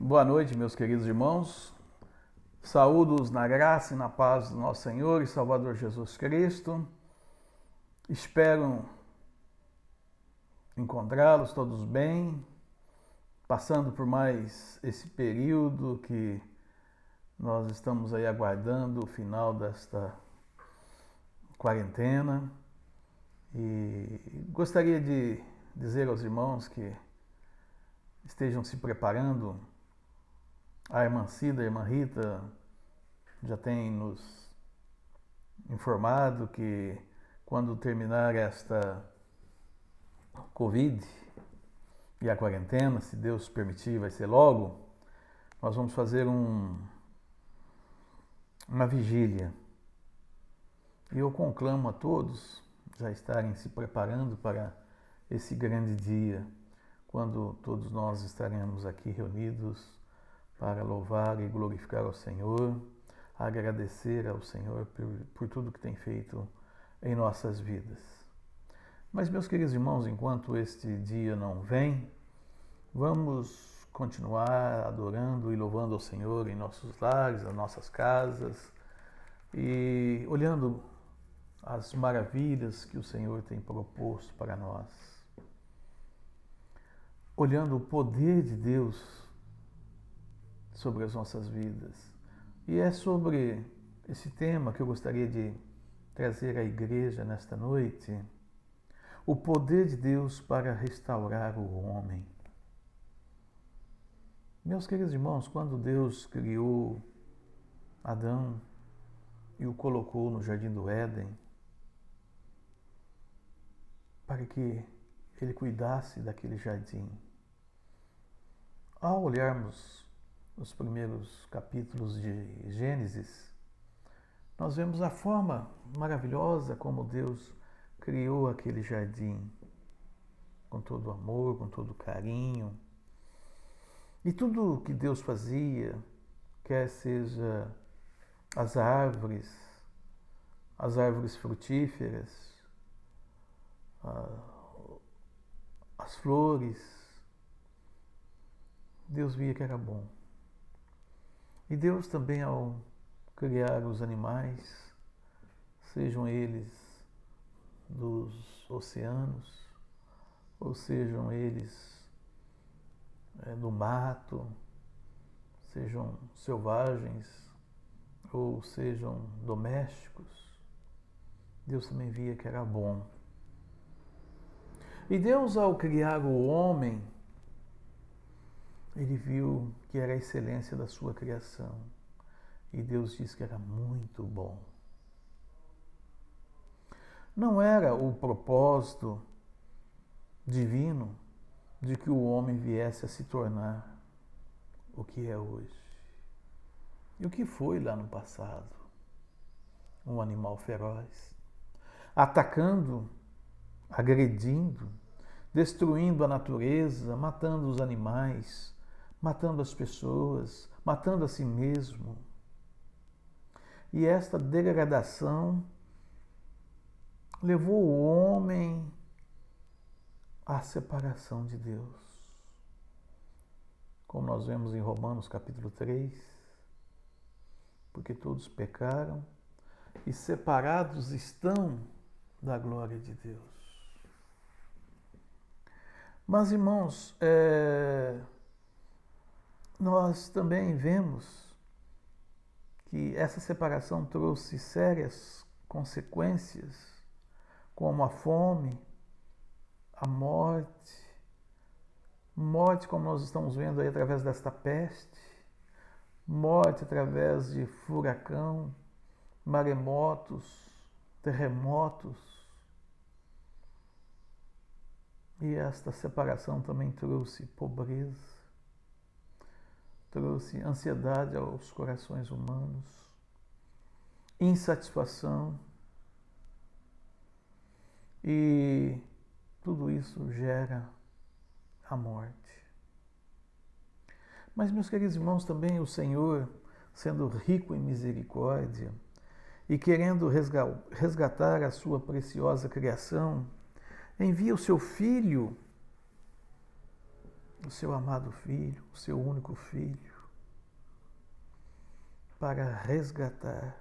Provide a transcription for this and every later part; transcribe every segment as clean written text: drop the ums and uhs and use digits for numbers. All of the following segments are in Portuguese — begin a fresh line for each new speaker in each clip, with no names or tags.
Boa noite, meus queridos irmãos. Saúdo-os na graça e na paz do nosso Senhor e Salvador Jesus Cristo. Espero encontrá-los todos bem, passando por mais esse período que nós estamos aí aguardando o final desta quarentena. E gostaria de dizer aos irmãos que estejam se preparando. A irmã Cida, a irmã Rita já tem nos informado que quando terminar esta Covid e a quarentena, se Deus permitir, vai ser logo, nós vamos fazer uma vigília. E eu conclamo a todos já estarem se preparando para esse grande dia, quando todos nós estaremos aqui reunidos para louvar e glorificar ao Senhor, agradecer ao Senhor por tudo que tem feito em nossas vidas. Mas, meus queridos irmãos, enquanto este dia não vem, vamos continuar adorando e louvando ao Senhor em nossos lares, nas nossas casas, e olhando as maravilhas que o Senhor tem proposto para nós. Olhando o poder de Deus sobre as nossas vidas. E é sobre esse tema que eu gostaria de trazer à igreja nesta noite, o poder de Deus para restaurar o homem. Meus queridos irmãos, quando Deus criou Adão e o colocou no jardim do Éden, para que ele cuidasse daquele jardim, ao olharmos os primeiros capítulos de Gênesis, nós vemos a forma maravilhosa como Deus criou aquele jardim, com todo amor, com todo carinho. E tudo que Deus fazia, quer seja as árvores frutíferas, as flores, Deus via que era bom. E Deus também, ao criar os animais, sejam eles dos oceanos, ou sejam eles do mato, sejam selvagens, ou sejam domésticos, Deus também via que era bom. E Deus, ao criar o homem, ele viu que era a excelência da sua criação. E Deus disse que era muito bom. Não era o propósito divino de que o homem viesse a se tornar o que é hoje. E o que foi lá no passado? Um animal feroz, atacando, agredindo, destruindo a natureza, matando os animais, matando as pessoas, matando a si mesmo. E esta degradação levou o homem à separação de Deus. Como nós vemos em Romanos capítulo 3, porque todos pecaram e separados estão da glória de Deus. Mas, irmãos, nós também vemos que essa separação trouxe sérias consequências, como a fome, a morte como nós estamos vendo aí através desta peste, morte através de furacão, maremotos, terremotos. E esta separação também trouxe pobreza, trouxe ansiedade aos corações humanos, insatisfação, e tudo isso gera a morte. Mas, meus queridos irmãos, também o Senhor, sendo rico em misericórdia e querendo resgatar a sua preciosa criação, envia o seu Filho o seu amado Filho, o seu único Filho, para resgatar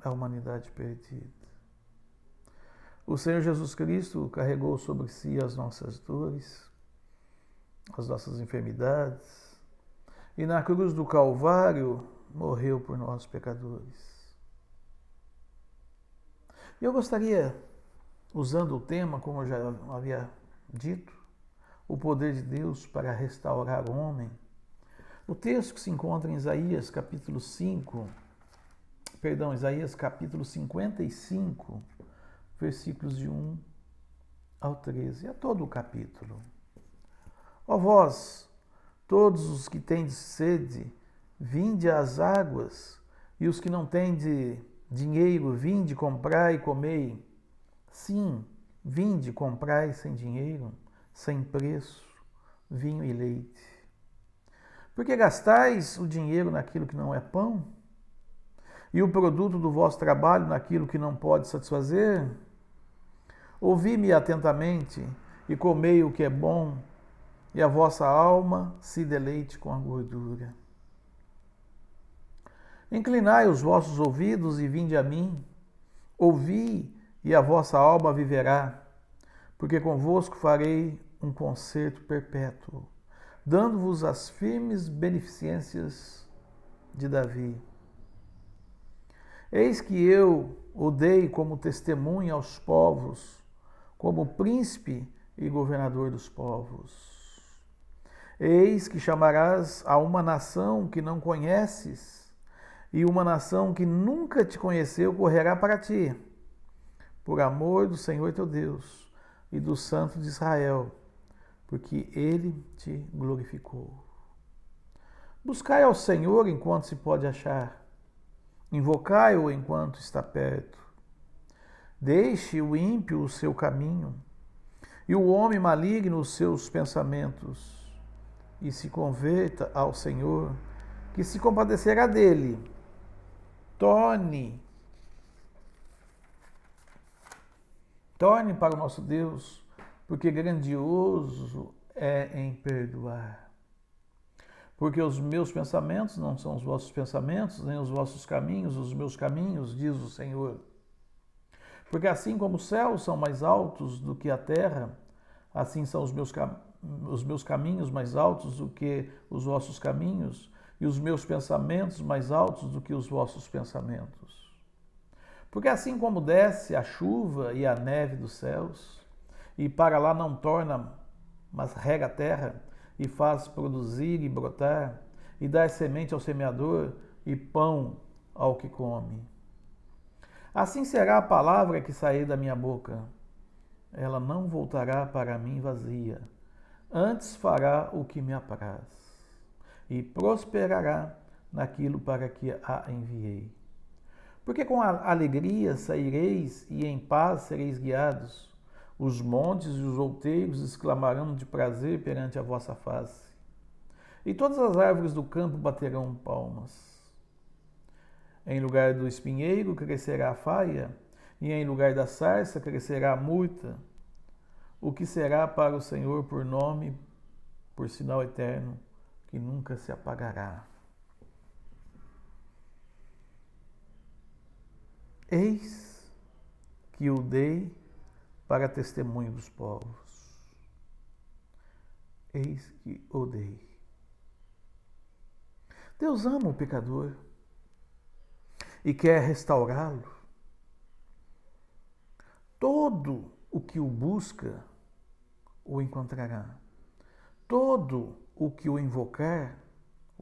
a humanidade perdida. O Senhor Jesus Cristo carregou sobre si as nossas dores, as nossas enfermidades, e na cruz do Calvário morreu por nós pecadores. Eu gostaria, usando o tema, como eu já havia dito, o poder de Deus para restaurar o homem, o texto que se encontra em Isaías capítulo 55, versículos de 1 ao 13, é todo o capítulo. Ó vós, todos os que tendes sede, vinde às águas, e os que não tendes dinheiro, vinde, comprai e comei. Sim, vinde, comprai sem dinheiro, sem preço, vinho e leite. Porque gastais o dinheiro naquilo que não é pão, e o produto do vosso trabalho naquilo que não pode satisfazer? Ouvi-me atentamente e comei o que é bom, e a vossa alma se deleite com a gordura. Inclinai os vossos ouvidos e vinde a mim. Ouvi, e a vossa alma viverá, porque convosco farei um concerto perpétuo, dando-vos as firmes beneficências de Davi. Eis que eu o dei como testemunha aos povos, como príncipe e governador dos povos. Eis que chamarás a uma nação que não conheces, e uma nação que nunca te conheceu correrá para ti, por amor do Senhor teu Deus e do Santo de Israel, porque ele te glorificou. Buscai ao Senhor enquanto se pode achar, invocai-o enquanto está perto. Deixe o ímpio o seu caminho, e o homem maligno os seus pensamentos, e se converta ao Senhor, que se compadecerá dele. Torne para o nosso Deus, porque grandioso é em perdoar. Porque os meus pensamentos não são os vossos pensamentos, nem os vossos caminhos, os meus caminhos, diz o Senhor. Porque assim como os céus são mais altos do que a terra, assim são os meus caminhos mais altos do que os vossos caminhos, e os meus pensamentos mais altos do que os vossos pensamentos. Porque assim como desce a chuva e a neve dos céus, e para lá não torna, mas rega a terra, e faz produzir e brotar, e dá semente ao semeador, e pão ao que come. Assim será a palavra que sair da minha boca. Ela não voltará para mim vazia, antes fará o que me apraz, e prosperará naquilo para que a enviei. Porque com alegria saireis e em paz sereis guiados. Os montes e os outeiros exclamarão de prazer perante a vossa face. E todas as árvores do campo baterão palmas. Em lugar do espinheiro crescerá a faia, e em lugar da sarça crescerá a murta, o que será para o Senhor por nome, por sinal eterno, que nunca se apagará. Eis que o dei para testemunho dos povos. Eis que o dei. Deus ama o pecador e quer restaurá-lo. Todo o que o busca o encontrará. Todo o que o invocar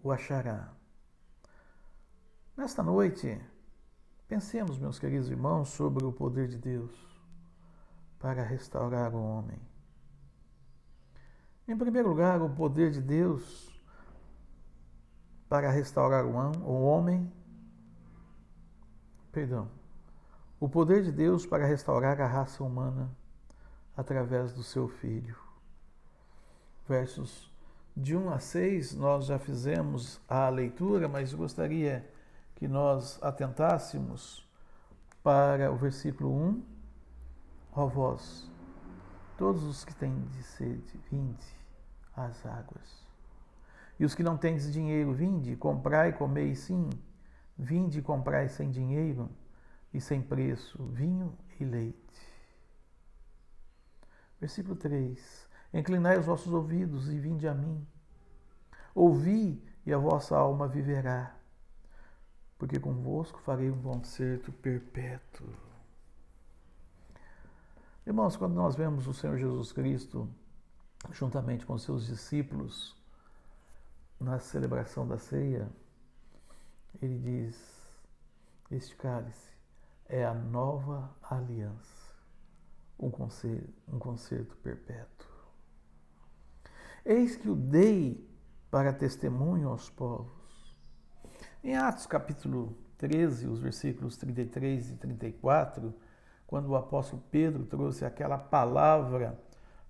o achará. Nesta noite, pensemos, meus queridos irmãos, sobre o poder de Deus para restaurar o homem. Em primeiro lugar, o poder de Deus para restaurar o homem. O poder de Deus para restaurar a raça humana através do seu Filho. Versos de 1 a 6, nós já fizemos a leitura, mas gostaria que nós atentássemos para o versículo 1. Ó vós, todos os que têm de sede, vinde. as águas. E os que não tendes dinheiro, vinde, comprai, comei, sim. Vinde e comprai sem dinheiro e sem preço, vinho e leite. Versículo 3. Inclinai os vossos ouvidos e vinde a mim. Ouvi e a vossa alma viverá, porque convosco farei um concerto perpétuo. Irmãos, quando nós vemos o Senhor Jesus Cristo, juntamente com os seus discípulos, na celebração da ceia, ele diz: este cálice é a nova aliança, um concerto perpétuo. Eis que o dei para testemunho aos povos. Em Atos capítulo 13, os versículos 33 e 34, quando o apóstolo Pedro trouxe aquela palavra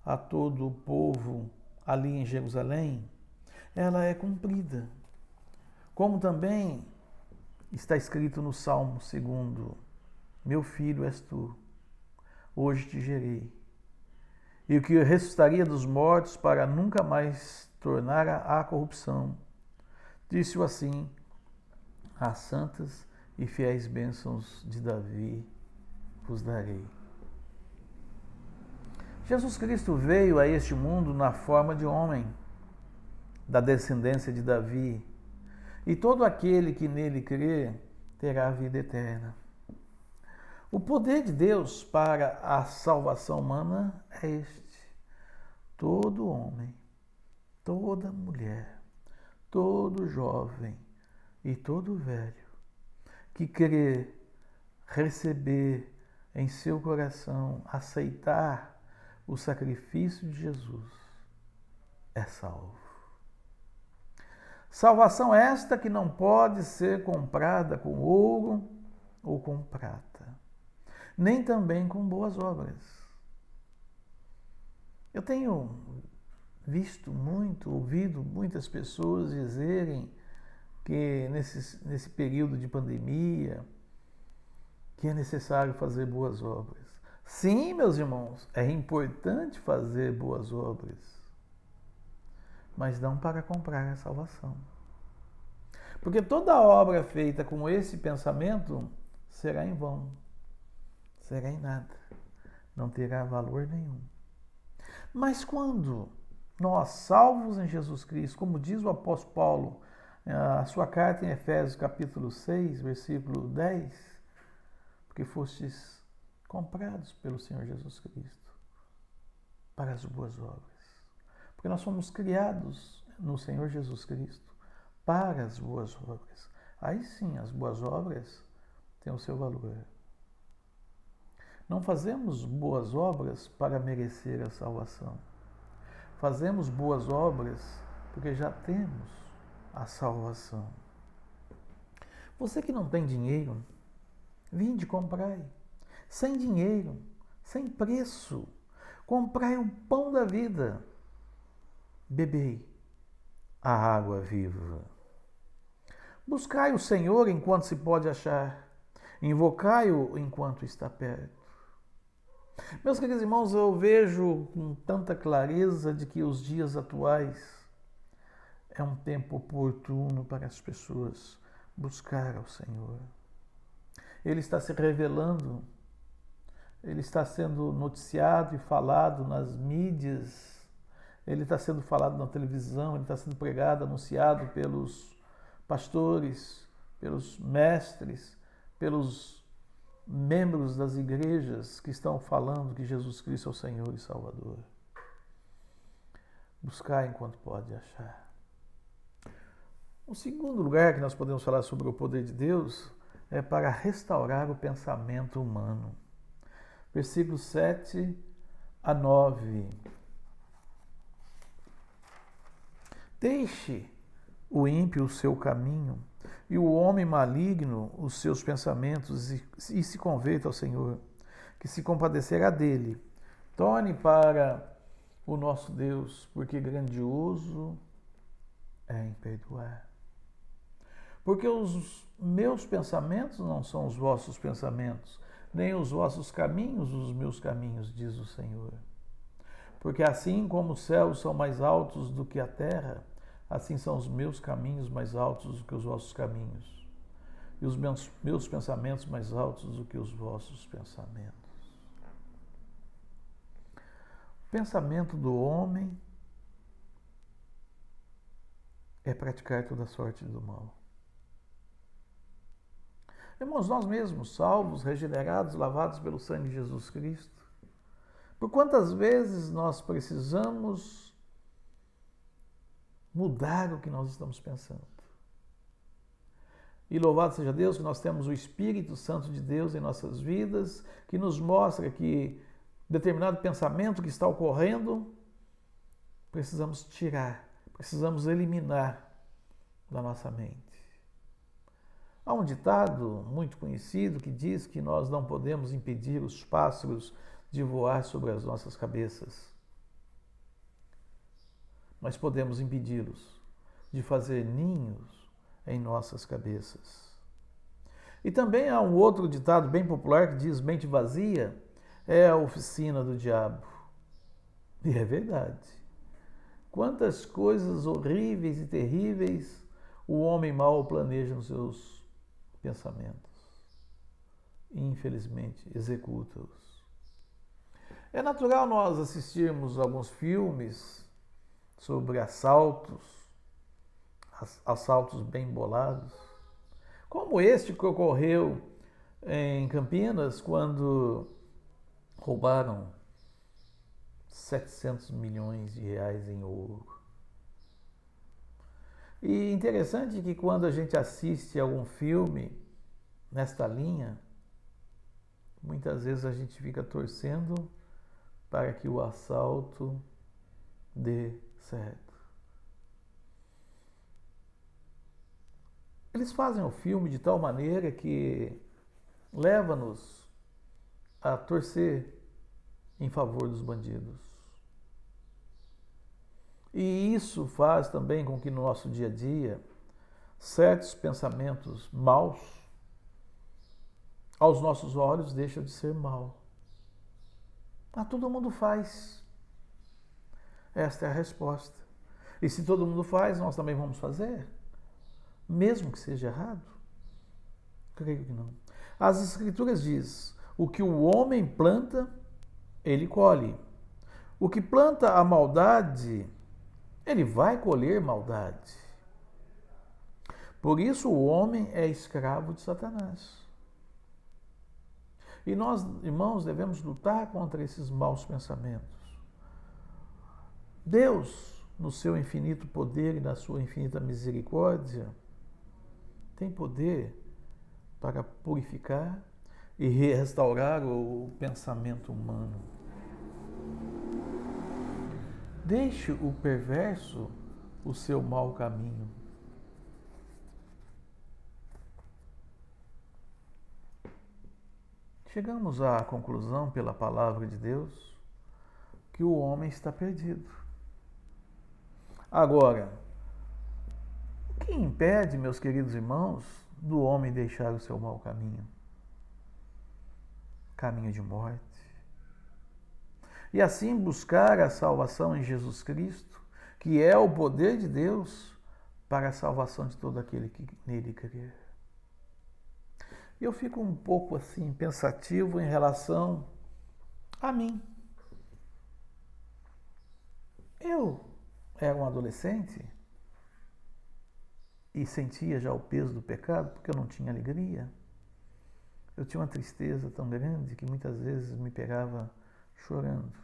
a todo o povo ali em Jerusalém, ela é cumprida. Como também está escrito no Salmo 2: meu filho és tu, hoje te gerei. E o que ressuscitaria dos mortos para nunca mais tornar à corrupção. Disse-o assim: as santas e fiéis bênçãos de Davi vos darei. Jesus Cristo veio a este mundo na forma de homem, da descendência de Davi, e todo aquele que nele crê terá a vida eterna. O poder de Deus para a salvação humana é este: todo homem, toda mulher, todo jovem e todo velho que crer, receber em seu coração, aceitar o sacrifício de Jesus, é salvo. Salvação esta que não pode ser comprada com ouro ou com prata, nem também com boas obras. Eu tenho visto muito, ouvido muitas pessoas dizerem que nesse período de pandemia, que é necessário fazer boas obras. Sim, meus irmãos, é importante fazer boas obras, mas não para comprar a salvação. Porque toda obra feita com esse pensamento será em vão, será em nada, não terá valor nenhum. Mas quando nós, salvos em Jesus Cristo, como diz o apóstolo Paulo, a sua carta em Efésios capítulo 6, versículo 10, porque fostes comprados pelo Senhor Jesus Cristo para as boas obras. Porque nós fomos criados no Senhor Jesus Cristo para as boas obras. Aí sim, as boas obras têm o seu valor. Não fazemos boas obras para merecer a salvação. Fazemos boas obras porque já temos a salvação. Você que não tem dinheiro, vinde, comprai. Sem dinheiro, sem preço. Comprai o pão da vida. Bebei a água viva. Buscai o Senhor enquanto se pode achar. Invocai-o enquanto está perto. Meus queridos irmãos, eu vejo com tanta clareza de que os dias atuais é um tempo oportuno para as pessoas buscar ao Senhor. Ele está se revelando, ele está sendo noticiado e falado nas mídias, ele está sendo falado na televisão, ele está sendo pregado, anunciado pelos pastores, pelos mestres, pelos membros das igrejas que estão falando que Jesus Cristo é o Senhor e Salvador. Buscar enquanto pode achar. O segundo lugar que nós podemos falar sobre o poder de Deus é para restaurar o pensamento humano. Versículos 7 a 9. Deixe o ímpio o seu caminho e o homem maligno os seus pensamentos e se converta ao Senhor, que se compadecerá dele. Torne para o nosso Deus, porque grandioso é em perdoar. Porque os meus pensamentos não são os vossos pensamentos, nem os vossos caminhos os meus caminhos, diz o Senhor. Porque assim como os céus são mais altos do que a terra, assim são os meus caminhos mais altos do que os vossos caminhos, e os meus pensamentos mais altos do que os vossos pensamentos. O pensamento do homem é praticar toda sorte do mal. Irmãos, nós mesmos, salvos, regenerados, lavados pelo sangue de Jesus Cristo, por quantas vezes nós precisamos mudar o que nós estamos pensando? E louvado seja Deus que nós temos o Espírito Santo de Deus em nossas vidas, que nos mostra que determinado pensamento que está ocorrendo, precisamos tirar, precisamos eliminar da nossa mente. Há um ditado muito conhecido que diz que nós não podemos impedir os pássaros de voar sobre as nossas cabeças, mas podemos impedi-los de fazer ninhos em nossas cabeças. E também há um outro ditado bem popular que diz: mente vazia é a oficina do diabo. E é verdade. Quantas coisas horríveis e terríveis o homem mau planeja nos seus pensamentos. E, infelizmente, executa-os. É natural nós assistirmos alguns filmes sobre assaltos bem bolados, como este que ocorreu em Campinas, quando roubaram 700 milhões de reais em ouro. E interessante que quando a gente assiste algum filme nesta linha, muitas vezes a gente fica torcendo para que o assalto dê certo. Eles fazem o filme de tal maneira que leva-nos a torcer em favor dos bandidos. E isso faz também com que no nosso dia a dia certos pensamentos maus aos nossos olhos deixam de ser mal. Mas todo mundo faz. Esta é a resposta. E se todo mundo faz, nós também vamos fazer? Mesmo que seja errado? Creio que não. As Escrituras dizem: o que o homem planta, ele colhe. O que planta a maldade, ele vai colher maldade. Por isso o homem é escravo de Satanás. E nós, irmãos, devemos lutar contra esses maus pensamentos. Deus, no seu infinito poder e na sua infinita misericórdia, tem poder para purificar e restaurar o pensamento humano. Deixe o perverso o seu mau caminho. Chegamos à conclusão, pela palavra de Deus, que o homem está perdido. Agora, o que impede, meus queridos irmãos, do homem deixar o seu mau caminho? Caminho de morte. E assim buscar a salvação em Jesus Cristo, que é o poder de Deus para a salvação de todo aquele que nele crer. Eu fico um pouco assim pensativo em relação a mim. Eu era um adolescente e sentia já o peso do pecado porque eu não tinha alegria. Eu tinha uma tristeza tão grande que muitas vezes me pegava chorando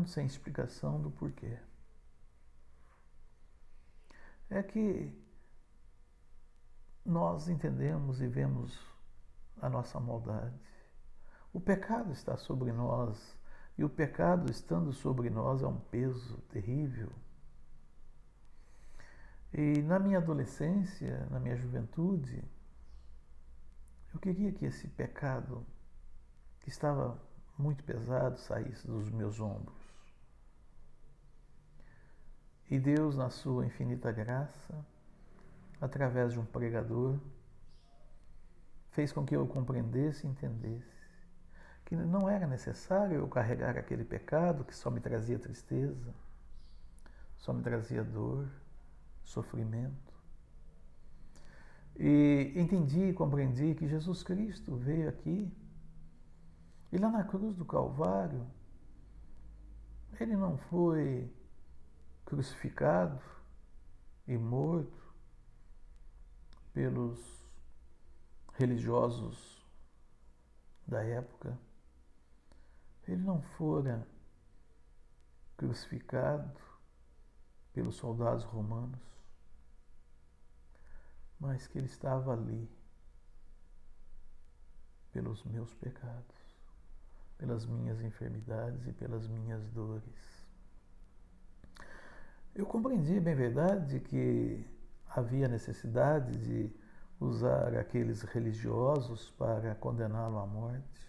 sem explicação do porquê. É que nós entendemos e vemos a nossa maldade. O pecado está sobre nós, e o pecado estando sobre nós é um peso terrível. E na minha adolescência, na minha juventude, eu queria que esse pecado, que estava muito pesado, saísse dos meus ombros. E Deus, na sua infinita graça, através de um pregador, fez com que eu compreendesse e entendesse que não era necessário eu carregar aquele pecado que só me trazia tristeza, só me trazia dor, sofrimento. E entendi e compreendi que Jesus Cristo veio aqui e lá na cruz do Calvário, ele não foi crucificado e morto pelos religiosos da época. Ele não fora crucificado pelos soldados romanos, mas que ele estava ali pelos meus pecados, pelas minhas enfermidades e pelas minhas dores. Eu compreendi, bem verdade, que havia necessidade de usar aqueles religiosos para condená-lo à morte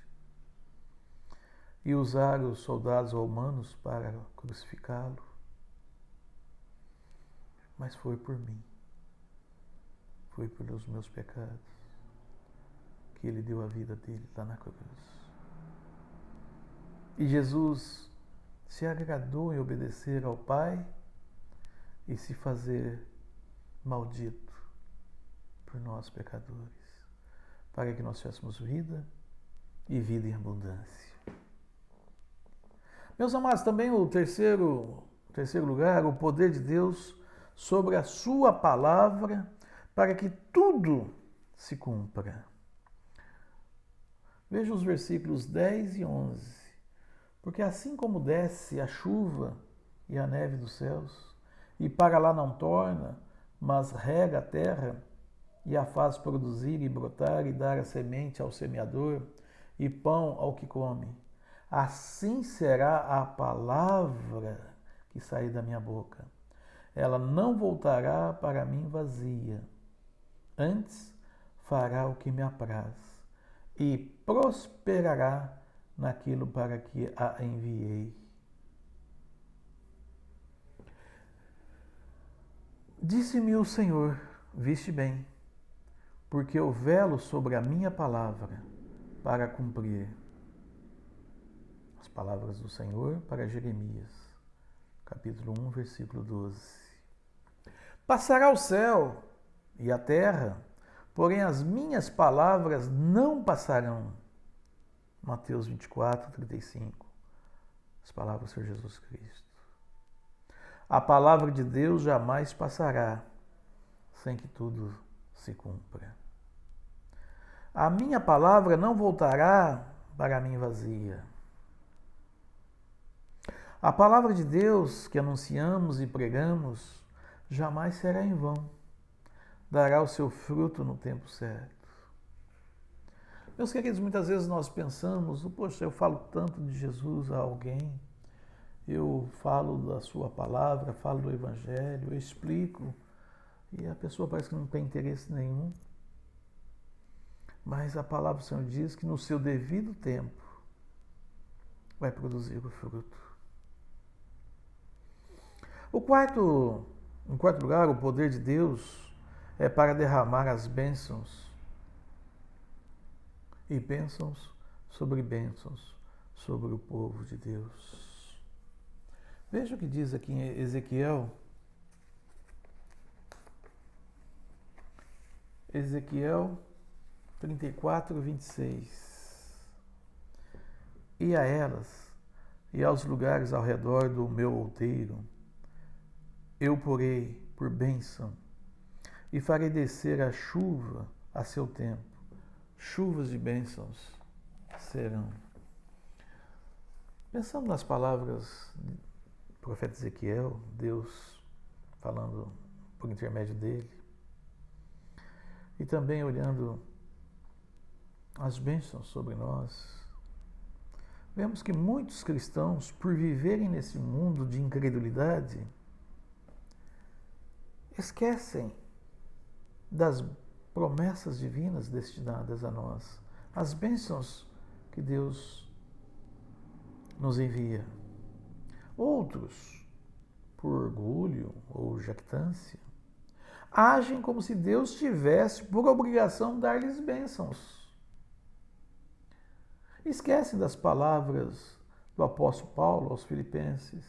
e usar os soldados romanos para crucificá-lo, mas foi por mim, foi pelos meus pecados que ele deu a vida dele lá na cruz. E Jesus se agradou em obedecer ao Pai e se fazer maldito por nós pecadores, para que nós tivéssemos vida e vida em abundância. Meus amados, também o terceiro lugar, o poder de Deus sobre a sua palavra para que tudo se cumpra. Veja os versículos 10 e 11. Porque assim como desce a chuva e a neve dos céus, e para lá não torna, mas rega a terra, e a faz produzir e brotar e dar a semente ao semeador, e pão ao que come, assim será a palavra que sair da minha boca. Ela não voltará para mim vazia, antes fará o que me apraz, e prosperará naquilo para que a enviei. Disse-me o Senhor, viste bem, porque eu velo sobre a minha palavra para cumprir. As palavras do Senhor para Jeremias, capítulo 1, versículo 12. Passará o céu e a terra, porém as minhas palavras não passarão. Mateus 24, 35. As palavras do Senhor Jesus Cristo. A palavra de Deus jamais passará sem que tudo se cumpra. A minha palavra não voltará para mim vazia. A palavra de Deus que anunciamos e pregamos jamais será em vão. Dará o seu fruto no tempo certo. Meus queridos, muitas vezes nós pensamos, poxa, eu falo tanto de Jesus a alguém, eu falo da sua palavra, falo do Evangelho, eu explico, e a pessoa parece que não tem interesse nenhum. Mas a palavra do Senhor diz que no seu devido tempo vai produzir o fruto. Em quarto lugar, o poder de Deus é para derramar as bênçãos e bênçãos sobre o povo de Deus. Veja o que diz aqui em Ezequiel 34, 26. E a elas, e aos lugares ao redor do meu outeiro, eu porei por bênção, e farei descer a chuva a seu tempo. Chuvas de bênçãos serão. Pensando nas palavras do profeta Ezequiel, Deus falando por intermédio dele, e também olhando as bênçãos sobre nós, vemos que muitos cristãos, por viverem nesse mundo de incredulidade, esquecem das promessas divinas destinadas a nós, as bênçãos que Deus nos envia. Outros, por orgulho ou jactância, agem como se Deus tivesse por obrigação dar-lhes bênçãos. Esquece das palavras do apóstolo Paulo aos Filipenses,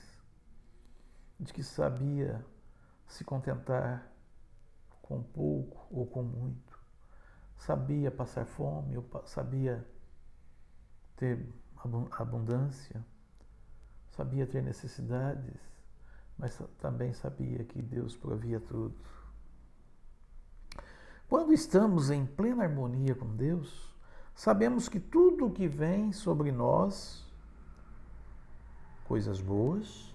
de que sabia se contentar com pouco ou com muito, sabia passar fome, ou sabia ter abundância, sabia ter necessidades, mas também sabia que Deus provia tudo. Quando estamos em plena harmonia com Deus, sabemos que tudo o que vem sobre nós, coisas boas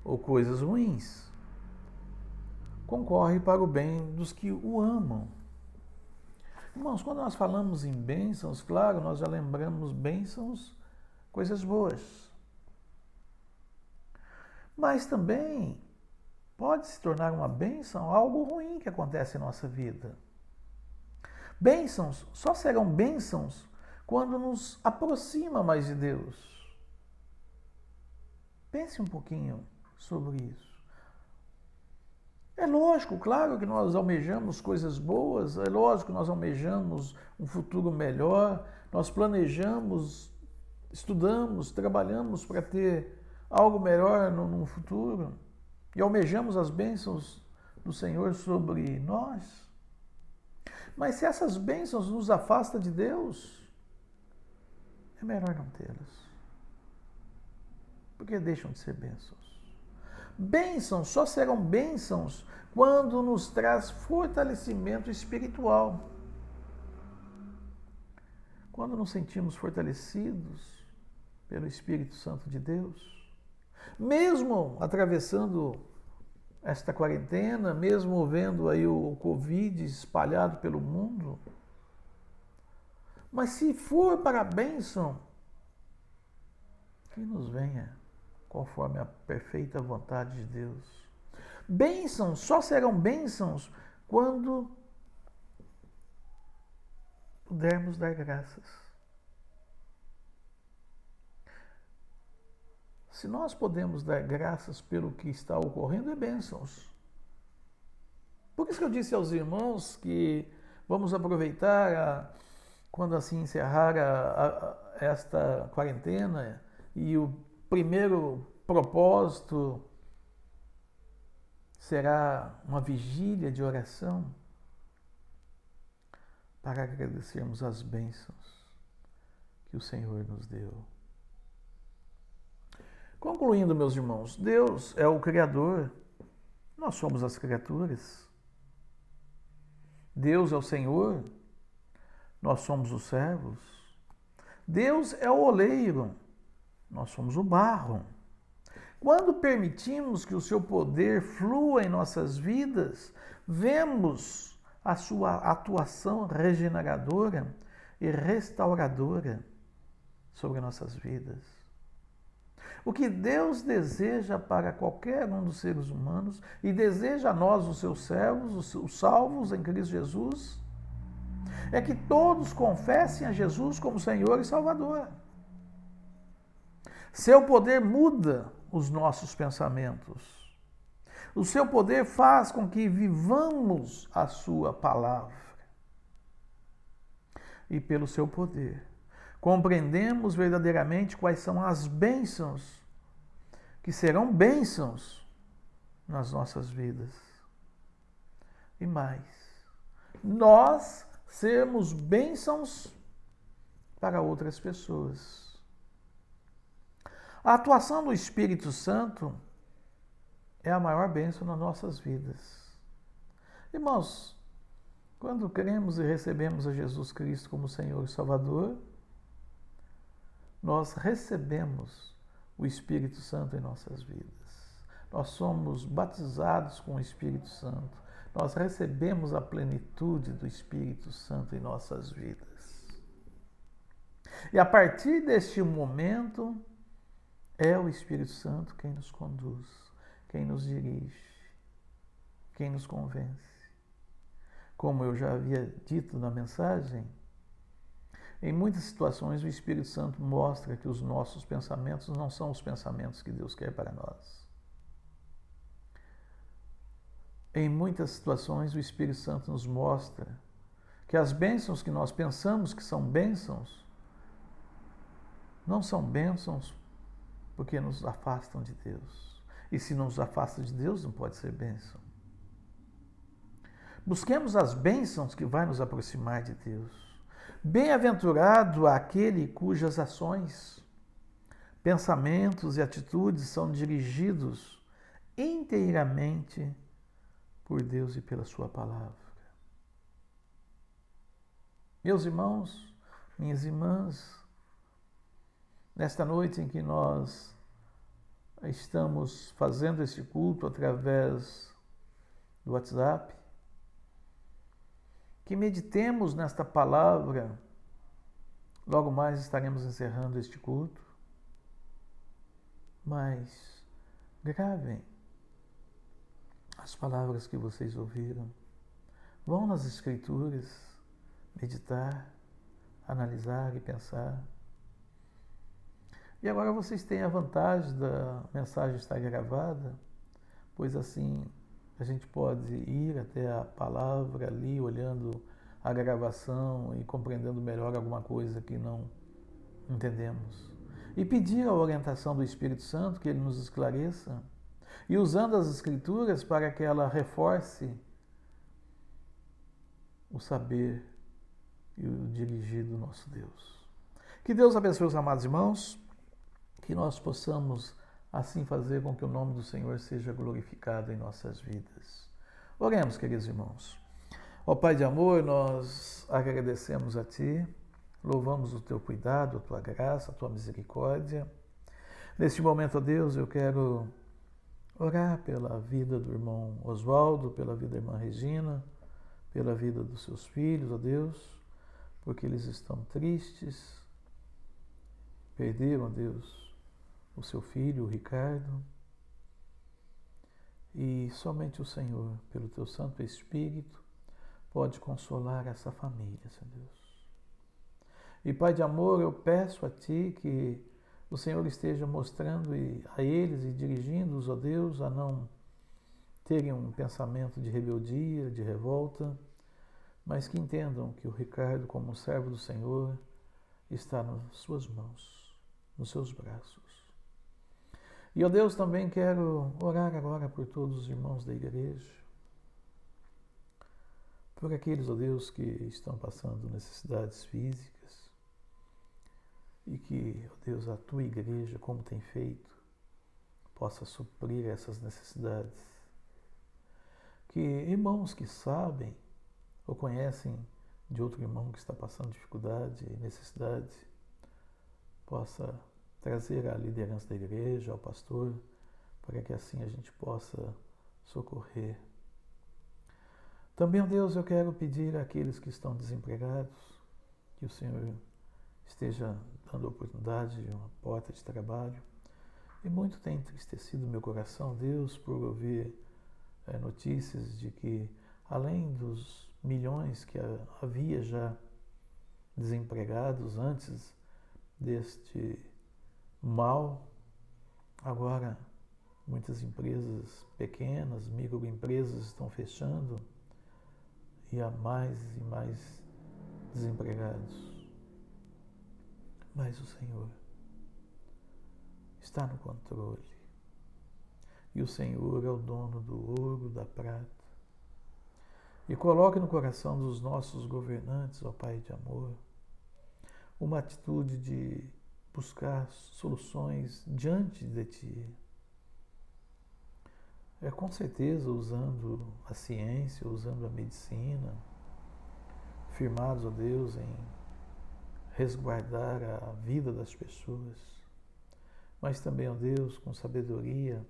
ou coisas ruins, concorre para o bem dos que o amam. Irmãos, quando nós falamos em bênçãos, claro, nós já lembramos bênçãos, coisas boas. Mas também pode se tornar uma bênção algo ruim que acontece em nossa vida. Bênçãos só serão bênçãos quando nos aproxima mais de Deus. Pense um pouquinho sobre isso. É lógico, claro que nós almejamos coisas boas, é lógico que nós almejamos um futuro melhor, nós planejamos, estudamos, trabalhamos para ter algo melhor no futuro e almejamos as bênçãos do Senhor sobre nós. Mas se essas bênçãos nos afastam de Deus, é melhor não tê-las. Porque deixam de ser bênçãos. Bênçãos só serão bênçãos quando nos traz fortalecimento espiritual. Quando nos sentimos fortalecidos pelo Espírito Santo de Deus, mesmo atravessando esta quarentena, mesmo vendo aí o Covid espalhado pelo mundo, mas se for para a bênção, que nos venha conforme a perfeita vontade de Deus. Bênçãos só serão bênçãos quando pudermos dar graças. Se nós podemos dar graças pelo que está ocorrendo, é bênçãos. Por isso que eu disse aos irmãos que vamos aproveitar quando assim encerrar esta quarentena e o primeiro propósito será uma vigília de oração para agradecermos as bênçãos que o Senhor nos deu. Concluindo, meus irmãos, Deus é o Criador, nós somos as criaturas. Deus é o Senhor, nós somos os servos. Deus é o oleiro, nós somos o barro. Quando permitimos que o seu poder flua em nossas vidas, vemos a sua atuação regeneradora e restauradora sobre nossas vidas. O que Deus deseja para qualquer um dos seres humanos e deseja a nós, os seus servos, os salvos em Cristo Jesus, é que todos confessem a Jesus como Senhor e Salvador. Seu poder muda os nossos pensamentos. O seu poder faz com que vivamos a sua palavra. E pelo seu poder, compreendemos verdadeiramente quais são as bênçãos que serão bênçãos nas nossas vidas. E mais, nós sermos bênçãos para outras pessoas. A atuação do Espírito Santo é a maior bênção nas nossas vidas. Irmãos, quando cremos e recebemos a Jesus Cristo como Senhor e Salvador, nós recebemos o Espírito Santo em nossas vidas. Nós somos batizados com o Espírito Santo. Nós recebemos a plenitude do Espírito Santo em nossas vidas. E a partir deste momento, é o Espírito Santo quem nos conduz, quem nos dirige, quem nos convence. Como eu já havia dito na mensagem, em muitas situações o Espírito Santo mostra que os nossos pensamentos não são os pensamentos que Deus quer para nós. Em muitas situações o Espírito Santo nos mostra que as bênçãos que nós pensamos que são bênçãos não são bênçãos porque nos afastam de Deus. E se nos afasta de Deus, não pode ser bênção. Busquemos as bênçãos que vai nos aproximar de Deus. Bem-aventurado aquele cujas ações, pensamentos e atitudes são dirigidos inteiramente por Deus e pela sua palavra. Meus irmãos, minhas irmãs, nesta noite em que nós estamos fazendo este culto através do WhatsApp, que meditemos nesta palavra. Logo mais estaremos encerrando este culto, mas gravem as palavras que vocês ouviram. Vão nas Escrituras meditar, analisar e pensar. E agora vocês têm a vantagem da mensagem estar gravada, pois assim a gente pode ir até a palavra ali, olhando a gravação e compreendendo melhor alguma coisa que não entendemos. E pedir a orientação do Espírito Santo, que ele nos esclareça, e usando as Escrituras para que ela reforce o saber e o dirigir do nosso Deus. Que Deus abençoe os amados irmãos, que nós possamos assim fazer com que o nome do Senhor seja glorificado em nossas vidas. Oremos, queridos irmãos. Ó Pai de amor, nós agradecemos a Ti, louvamos o Teu cuidado, a Tua graça, a Tua misericórdia. Neste momento, ó Deus, eu quero orar pela vida do irmão Oswaldo, pela vida da irmã Regina, pela vida dos seus filhos, ó Deus, porque eles estão tristes, perderam, ó Deus, o seu filho, o Ricardo, e somente o Senhor, pelo Teu Santo Espírito, pode consolar essa família, Senhor Deus. E Pai de amor, eu peço a Ti que o Senhor esteja mostrando a eles e dirigindo-os, ó Deus, a não terem um pensamento de rebeldia, de revolta, mas que entendam que o Ricardo, como servo do Senhor, está nas suas mãos, nos seus braços. E, ó Deus, também quero orar agora por todos os irmãos da igreja, por aqueles, ó Deus, que estão passando necessidades físicas e que, ó Deus, a Tua igreja, como tem feito, possa suprir essas necessidades. Que irmãos que sabem ou conhecem de outro irmão que está passando dificuldade e necessidade, possa trazer a liderança da igreja, ao pastor, para que assim a gente possa socorrer. Também, ó Deus, eu quero pedir àqueles que estão desempregados, que o Senhor esteja dando oportunidade de uma porta de trabalho. E muito tem entristecido meu coração, Deus, por ouvir notícias de que, além dos milhões que havia já desempregados antes deste mal, agora muitas empresas pequenas, microempresas estão fechando e há mais e mais desempregados. Mas o Senhor está no controle. E o Senhor é o dono do ouro, da prata. E coloque no coração dos nossos governantes, ó Pai de amor, uma atitude de buscar soluções diante de Ti. Com certeza usando a ciência, usando a medicina, firmados, ó Deus, em resguardar a vida das pessoas, mas também, ó Deus, com sabedoria,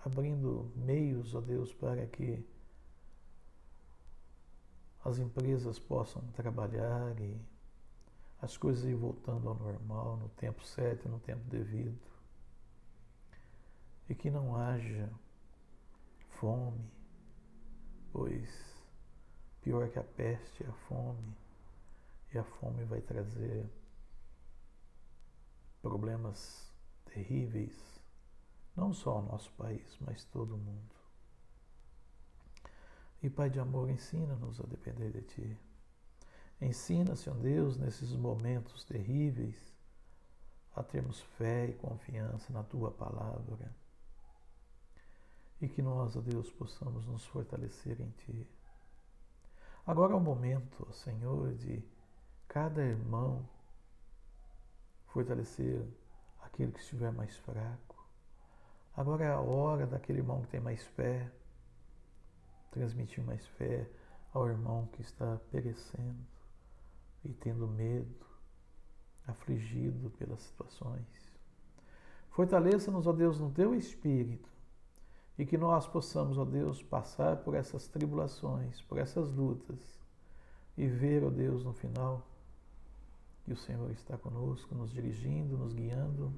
abrindo meios, ó Deus, para que as empresas possam trabalhar e as coisas ir voltando ao normal, no tempo certo e no tempo devido. E que não haja fome, pois pior que a peste é a fome, e a fome vai trazer problemas terríveis, não só ao nosso país, mas todo o mundo. E Pai de amor, ensina-nos a depender de Ti. Ensina, Senhor Deus, nesses momentos terríveis, a termos fé e confiança na Tua palavra. E que nós, ó Deus, possamos nos fortalecer em Ti. Agora é o momento, ó Senhor, de cada irmão fortalecer aquele que estiver mais fraco. Agora é a hora daquele irmão que tem mais fé, transmitir mais fé ao irmão que está perecendo e tendo medo, afligido pelas situações. Fortaleça-nos, ó Deus, no Teu Espírito e que nós possamos, ó Deus, passar por essas tribulações, por essas lutas e ver, ó Deus, no final que o Senhor está conosco, nos dirigindo, nos guiando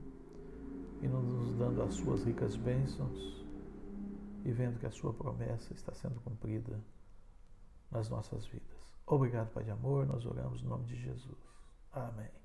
e nos dando as Suas ricas bênçãos e vendo que a Sua promessa está sendo cumprida nas nossas vidas. Obrigado, Pai de amor, nós oramos no nome de Jesus. Amém.